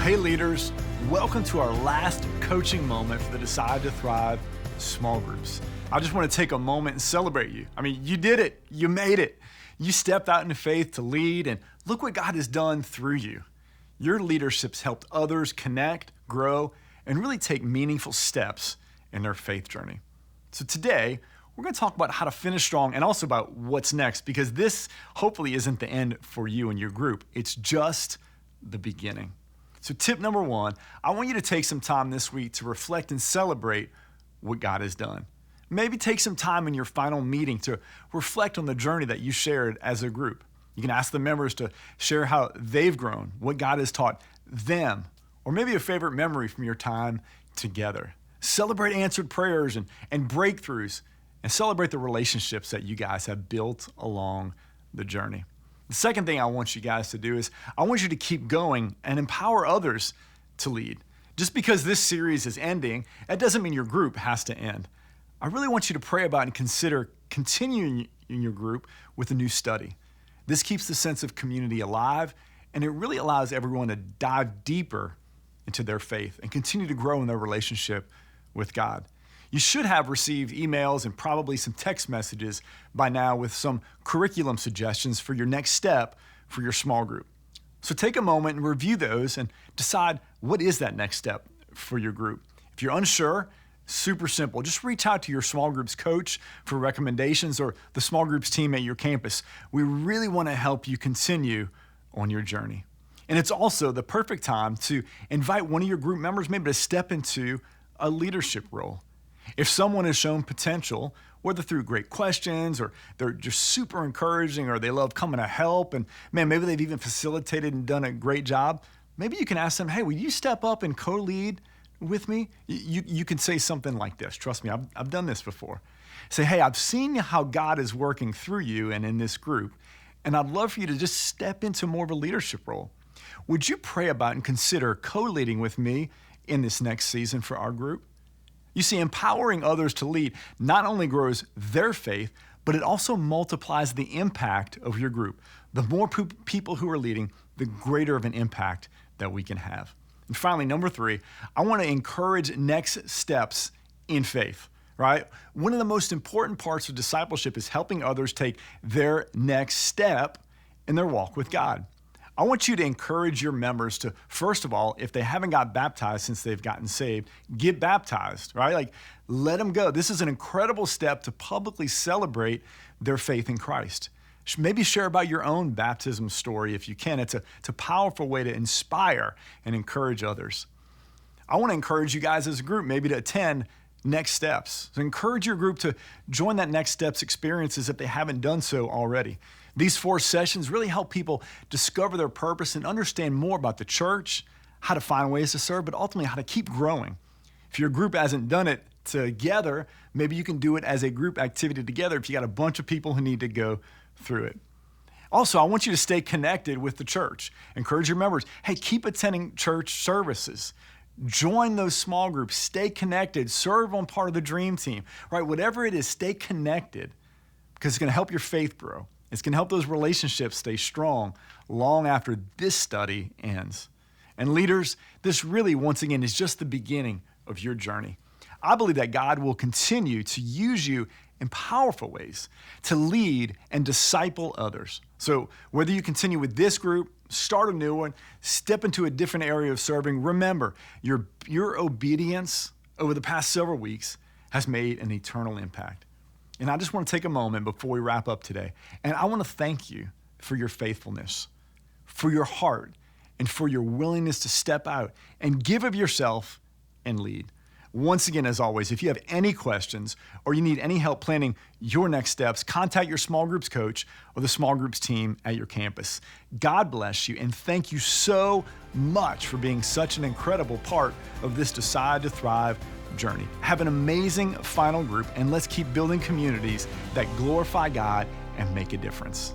Hey leaders, welcome to our last coaching moment for the Decide to Thrive small groups. I just want to take a moment and celebrate you. I mean, you did it. You made it. You stepped out into faith to lead, and look what God has done through you. Your leadership's helped others connect, grow, and really take meaningful steps in their faith journey. So today, we're going to talk about how to finish strong and also about what's next, because this hopefully isn't the end for you and your group. It's just the beginning. So tip number one, I want you to take some time this week to reflect and celebrate what God has done. Maybe take some time in your final meeting to reflect on the journey that you shared as a group. You can ask the members to share how they've grown, what God has taught them, or maybe a favorite memory from your time together. Celebrate answered prayers and breakthroughs, and celebrate the relationships that you guys have built along the journey. The second thing I want you guys to do is I want you to keep going and empower others to lead. Just because this series is ending, that doesn't mean your group has to end. I really want you to pray about and consider continuing in your group with a new study. This keeps the sense of community alive, and it really allows everyone to dive deeper into their faith and continue to grow in their relationship with God. You should have received emails and probably some text messages by now with some curriculum suggestions for your next step for your small group. So take a moment and review those and decide what is that next step for your group. If you're unsure, super simple. Just reach out to your small groups coach for recommendations or the small groups team at your campus. We really want to help you continue on your journey. And it's also the perfect time to invite one of your group members maybe to step into a leadership role. If someone has shown potential, whether through great questions or they're just super encouraging or they love coming to help and maybe they've even facilitated and done a great job, maybe you can ask them, hey, will you step up and co-lead with me? You can say something like this. Trust me, I've done this before. Say, hey, I've seen how God is working through you and in this group, and I'd love for you to just step into more of a leadership role. Would you pray about and consider co-leading with me in this next season for our group? You see, empowering others to lead not only grows their faith, but it also multiplies the impact of your group. The more people who are leading, the greater of an impact that we can have. And finally, number three, I want to encourage next steps in faith, right? One of the most important parts of discipleship is helping others take their next step in their walk with God. I want you to encourage your members to, first of all, if they haven't got baptized since they've gotten saved, get baptized, right? Like, let them go. This is an incredible step to publicly celebrate their faith in Christ. Maybe share about your own baptism story if you can. It's a powerful way to inspire and encourage others. I want to encourage you guys as a group maybe to attend Next Steps. So encourage your group to join that Next Steps experiences if they haven't done so already. These 4 sessions really help people discover their purpose and understand more about the church, how to find ways to serve, but ultimately how to keep growing. If your group hasn't done it together, maybe you can do it as a group activity together if you got a bunch of people who need to go through it. Also, I want you to stay connected with the church. Encourage your members, hey, keep attending church services. Join those small groups, stay connected, serve on part of the dream team, right? Whatever it is, stay connected because it's going to help your faith grow. It's going to help those relationships stay strong long after this study ends. And leaders, this really, once again, is just the beginning of your journey. I believe that God will continue to use you in powerful ways to lead and disciple others. So whether you continue with this group, start a new one, step into a different area of serving, remember, your obedience over the past several weeks has made an eternal impact. And I just want to take a moment before we wrap up today, and I want to thank you for your faithfulness, for your heart, and for your willingness to step out and give of yourself and lead. Once again, as always, if you have any questions or you need any help planning your next steps, contact your small groups coach or the small groups team at your campus. God bless you, and thank you so much for being such an incredible part of this Decide to Thrive journey. Have an amazing final group, and let's keep building communities that glorify God and make a difference.